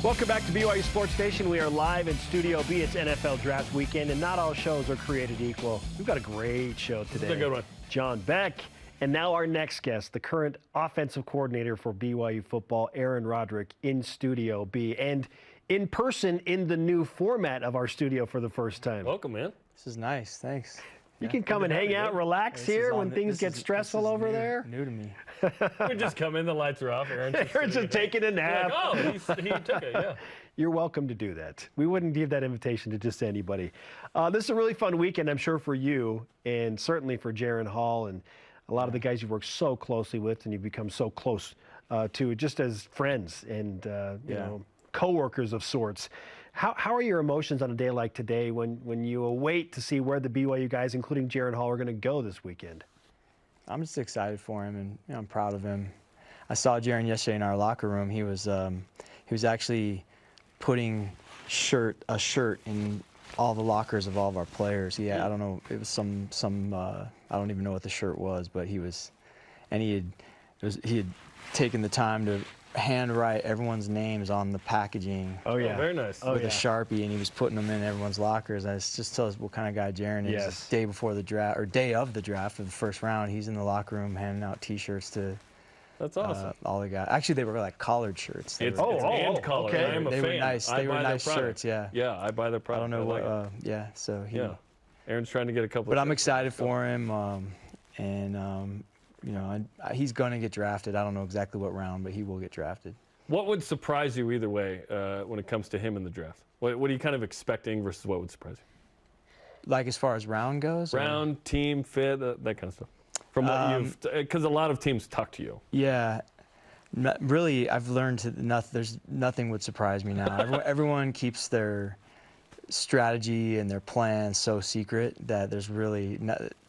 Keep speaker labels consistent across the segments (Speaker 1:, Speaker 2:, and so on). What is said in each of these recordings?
Speaker 1: Welcome back to BYU Sports Station. We are live in Studio B. It's NFL Draft Weekend, and not all shows are created equal. We've got a great show today.
Speaker 2: This is a good one.
Speaker 1: John Beck, and now our next guest, the current offensive coordinator for BYU Football, Aaron Roderick, in Studio B, and in person in the new format of our studio for the first time.
Speaker 2: Welcome, man.
Speaker 3: This is nice. Thanks.
Speaker 1: You can come and hang out, relax here when things get stressful over there.
Speaker 3: New to me.
Speaker 2: We just come in, the lights are off.
Speaker 1: Aaron's just taking a nap.
Speaker 2: Like, oh, he took it, yeah.
Speaker 1: You're welcome to do that. We wouldn't give that invitation to just anybody. This is a really fun weekend, I'm sure, for you, and certainly for Jaren Hall and a lot of the guys you've worked so closely with and you've become so close to, just as friends and you know, co-workers of sorts. How are your emotions on a day like today when you await to see where the BYU guys, including Jaren Hall, are going to go this weekend?
Speaker 3: I'm just excited for him, and you know, I'm proud of him. I saw Jaren yesterday in our locker room. He was actually putting a shirt in all the lockers of all of our players. I don't know, it was some I don't even know what the shirt was, but he had taken the time to handwrite everyone's names on the packaging.
Speaker 1: Oh yeah,
Speaker 2: very nice.
Speaker 3: With a Sharpie, and he was putting them in everyone's lockers. That just tells us what kind of guy Jaren is.
Speaker 1: Yes.
Speaker 3: The day before the draft, or day of the draft of the first round, he's in the locker room handing out T-shirts to
Speaker 2: That's awesome.
Speaker 3: all the guys. Actually, they were like collared shirts.
Speaker 2: It's hand collar.
Speaker 1: okay.
Speaker 2: I'm a
Speaker 3: They
Speaker 2: fan.
Speaker 3: were nice. They were nice shirts. Yeah.
Speaker 2: Yeah, I buy their
Speaker 3: I
Speaker 2: product.
Speaker 3: don't know
Speaker 2: like
Speaker 3: what. Yeah. So he.
Speaker 2: Yeah. Aaron's trying to get a couple.
Speaker 3: But I'm excited for him, and you know, he's going to get drafted. I don't know exactly what round, but he will get drafted.
Speaker 2: What would surprise you either way when it comes to him in the draft? What are you kind of expecting versus what would surprise you?
Speaker 3: Like as far as round goes?
Speaker 2: Round, team, fit, that kind of stuff. From what you've, because a lot of teams talk to you.
Speaker 3: Yeah. Really, I've learned there's nothing would surprise me now. Everyone keeps their strategy and their plans so secret that there's really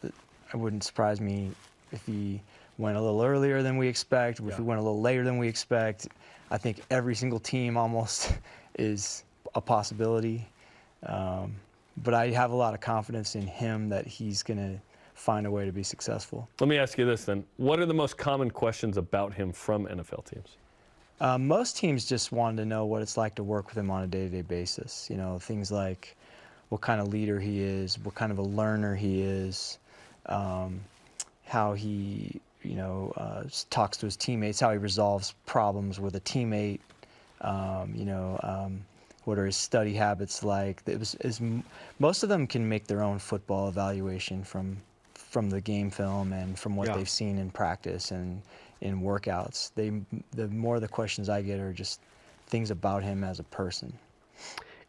Speaker 3: it wouldn't surprise me if he went a little earlier than we expect, if he went a little later than we expect. I think every single team almost is a possibility. But I have a lot of confidence in him that he's going to find a way to be successful.
Speaker 2: Let me ask you this then. What are the most common questions about him from NFL teams?
Speaker 3: Most teams just wanted to know what it's like to work with him on a day-to-day basis. You know, things like what kind of leader he is, what kind of a learner he is, how he talks to his teammates, how he resolves problems with a teammate, what are his study habits like. Most of them can make their own football evaluation from the game film and from what they've seen in practice and in workouts. The more the questions I get are just things about him as a person.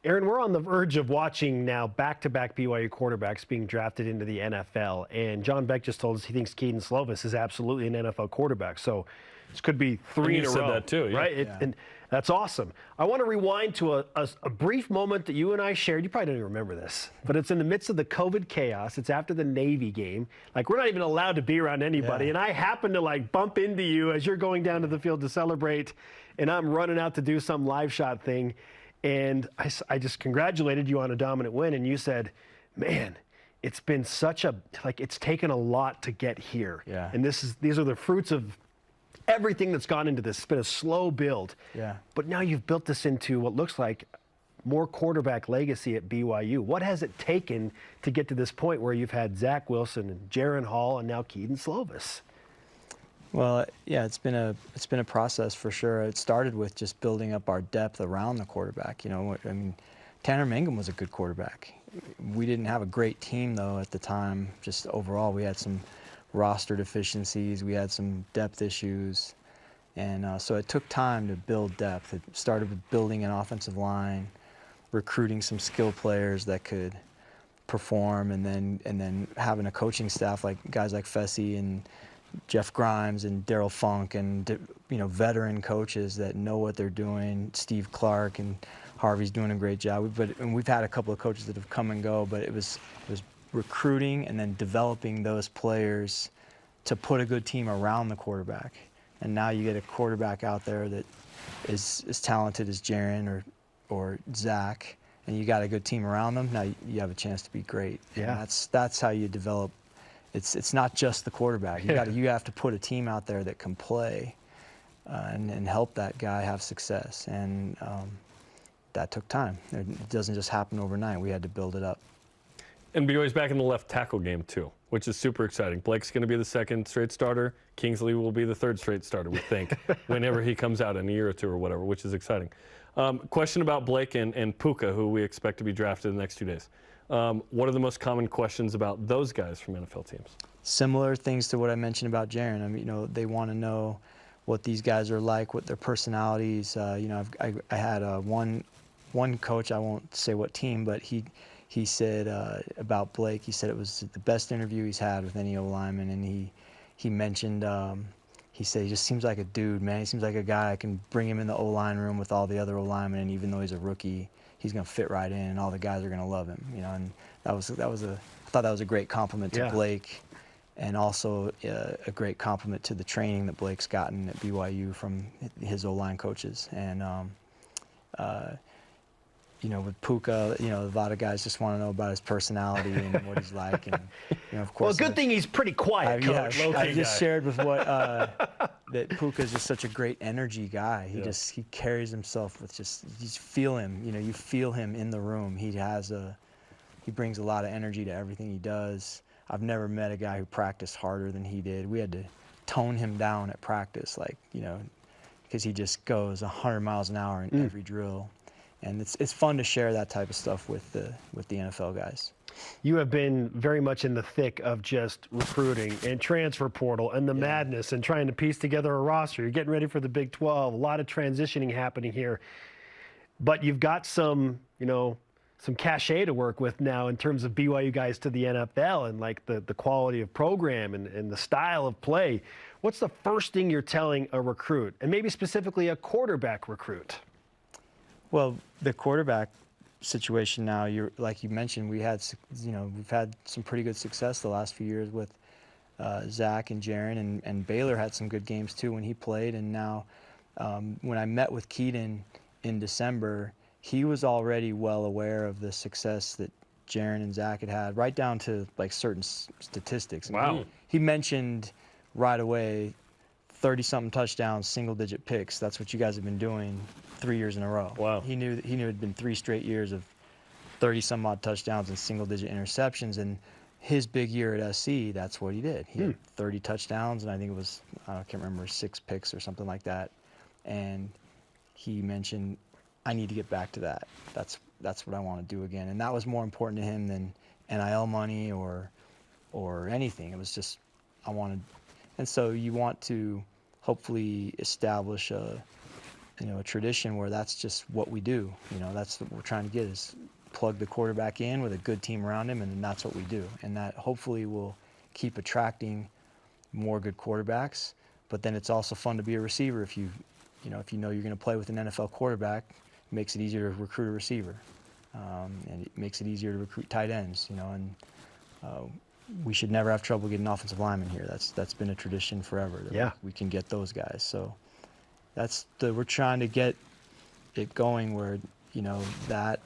Speaker 1: Aaron, we're on the verge of watching now back-to-back BYU quarterbacks being drafted into the NFL, and John Beck just told us he thinks Kedon Slovis is absolutely an NFL quarterback. So this could be three in a row.
Speaker 2: You said that too, yeah.
Speaker 1: Right? And that's awesome. I want to rewind to a brief moment that you and I shared. You probably don't even remember this, but it's in the midst of the COVID chaos. It's after the Navy game. Like, we're not even allowed to be around anybody, and I happen to like bump into you as you're going down to the field to celebrate, and I'm running out to do some live shot thing. And I just congratulated you on a dominant win, and you said, man, it's been such a, it's taken a lot to get here.
Speaker 3: Yeah.
Speaker 1: And these are the fruits of everything that's gone into this. It's been a slow build.
Speaker 3: Yeah.
Speaker 1: But now you've built this into what looks like more quarterback legacy at BYU. What has it taken to get to this point where you've had Zach Wilson and Jaren Hall and now Kedon Slovis?
Speaker 3: Well, yeah, it's been a process for sure. It started with just building up our depth around the quarterback. You know, I mean, Tanner Mangum was a good quarterback. We didn't have a great team though at the time. Just overall, we had some roster deficiencies. We had some depth issues, and so it took time to build depth. It started with building an offensive line, recruiting some skill players that could perform, and then having a coaching staff like guys like Fessy and Jeff Grimes and Daryl Funk and veteran coaches that know what they're doing. Steve Clark and Harvey's doing a great job. And we've had a couple of coaches that have come and go, but it was recruiting and then developing those players to put a good team around the quarterback. And now you get a quarterback out there that is as talented as Jaren or Zach, and you got a good team around them. Now you have a chance to be great.
Speaker 1: Yeah.
Speaker 3: And that's how you develop. It's not just the quarterback. You have to put a team out there that can play and help that guy have success. And that took time. It doesn't just happen overnight. We had to build it up.
Speaker 2: And BYU's back in the left tackle game too, which is super exciting. Blake's going to be the second straight starter. Kingsley will be the third straight starter, we think, whenever he comes out in a year or two or whatever, which is exciting. Question about Blake and Puka, who we expect to be drafted in the next 2 days. What are the most common questions about those guys from NFL teams?
Speaker 3: Similar things to what I mentioned about Jaren. I mean, you know, they want to know what these guys are like, what their personalities. You know, I had one coach, I won't say what team, but he said about Blake, he said it was the best interview he's had with any O-lineman, and he mentioned, he said he just seems like a dude, man. He seems like a guy I can bring him in the O-line room with all the other O-linemen, and even though he's a rookie, he's going to fit right in, and all the guys are going to love him, you know. And I thought that was a great compliment to Blake, and also a great compliment to the training that Blake's gotten at BYU from his O-line coaches. And you know, with Puka, you know, a lot of guys just want to know about his personality and what he's like. And, you know, of course.
Speaker 1: Well, good thing he's pretty quiet, Coach.
Speaker 3: I just shared with that Puka is just such a great energy guy. He carries himself with you feel him. You know, you feel him in the room. He brings a lot of energy to everything he does. I've never met a guy who practiced harder than he did. We had to tone him down at practice, like, you know, because he just goes 100 miles an hour in every drill. And it's fun to share that type of stuff with the NFL guys.
Speaker 1: You have been very much in the thick of just recruiting and transfer portal and the madness and trying to piece together a roster. You're getting ready for the Big 12. A lot of transitioning happening here. But you've got some, you know, some cachet to work with now in terms of BYU guys to the NFL and like the quality of program and the style of play. What's the first thing you're telling a recruit, and maybe specifically a quarterback recruit?
Speaker 3: Well, the quarterback situation now, like you mentioned, we've had some pretty good success the last few years with Zach and Jaren, and Baylor had some good games too when he played. And now, when I met with Keaton in December, he was already well aware of the success that Jaren and Zach had, right down to like certain statistics.
Speaker 2: Wow.
Speaker 3: He mentioned right away 30-something touchdowns, single-digit picks. That's what you guys have been doing 3 years in a row.
Speaker 2: Wow.
Speaker 3: He knew it had been 3 straight years of 30-some-odd touchdowns and single-digit interceptions. And his big year at SC, that's what he did. He had 30 touchdowns, and I think it was, I can't remember, 6 picks or something like that. And he mentioned, I need to get back to that. That's what I want to do again. And that was more important to him than NIL money or anything. It was just, I wanted. And so you want to hopefully establish a tradition where that's just what we do. You know, that's what we're trying to get, is plug the quarterback in with a good team around him, and then that's what we do. And that hopefully will keep attracting more good quarterbacks. But then it's also fun to be a receiver if you know you're going to play with an NFL quarterback. It makes it easier to recruit a receiver, and it makes it easier to recruit tight ends. You know, and we should never have trouble getting offensive linemen here. That's been a tradition forever. We can get those guys. So we're trying to get it going where, you know, that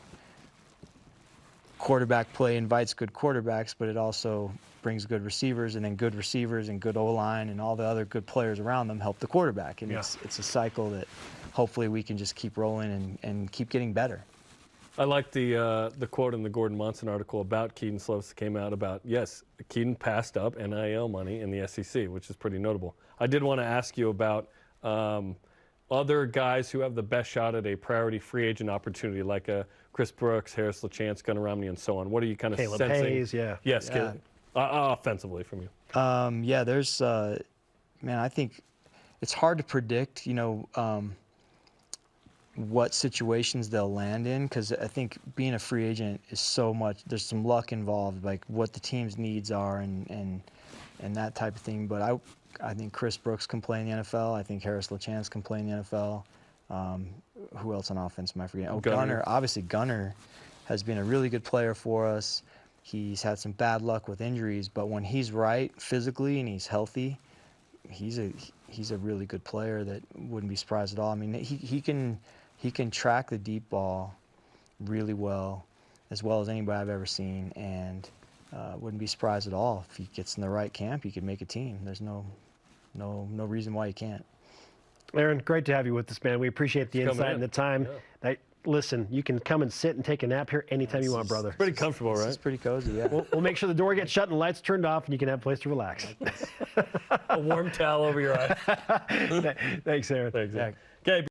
Speaker 3: quarterback play invites good quarterbacks, but it also brings good receivers, and then good receivers and good O-line and all the other good players around them help the quarterback. And it's a cycle that hopefully we can just keep rolling and keep getting better.
Speaker 2: I like the quote in the Gordon Monson article about Keaton Slovis that came out about, yes, Keaton passed up NIL money in the SEC, which is pretty notable. I did want to ask you about other guys who have the best shot at a priority free agent opportunity, like Chris Brooks, Harris LaChance, Gunnar Romney, and so on. What are you kind of
Speaker 1: Caleb
Speaker 2: sensing?
Speaker 1: Hayes,
Speaker 2: Yes, yeah. Offensively from you.
Speaker 3: There's, man, I think it's hard to predict, you know, what situations they'll land in, because I think being a free agent is so much, there's some luck involved, like what the team's needs are and that type of thing. But I think Chris Brooks can play in the NFL. I think Harris LaChance can play in the NFL. Who else on offense am I forgetting? Gunnar. Obviously, Gunnar has been a really good player for us. He's had some bad luck with injuries, but when he's right physically and he's healthy, he's a really good player that wouldn't be surprised at all. I mean, he can track the deep ball really well as anybody I've ever seen, and wouldn't be surprised at all if he gets in the right camp. He could make a team. There's no reason why he can't.
Speaker 1: Aaron, great to have you with us, man. We appreciate the insight and the time. listen, you can come and sit and take a nap here anytime you want, brother.
Speaker 2: Pretty comfortable, right?
Speaker 3: It's pretty cozy, yeah.
Speaker 1: We'll make sure the door gets shut and the lights turned off, and you can have a place to relax.
Speaker 2: A warm towel over your eyes.
Speaker 1: Thanks, Aaron.
Speaker 2: Thanks.
Speaker 3: Yeah.
Speaker 2: Okay.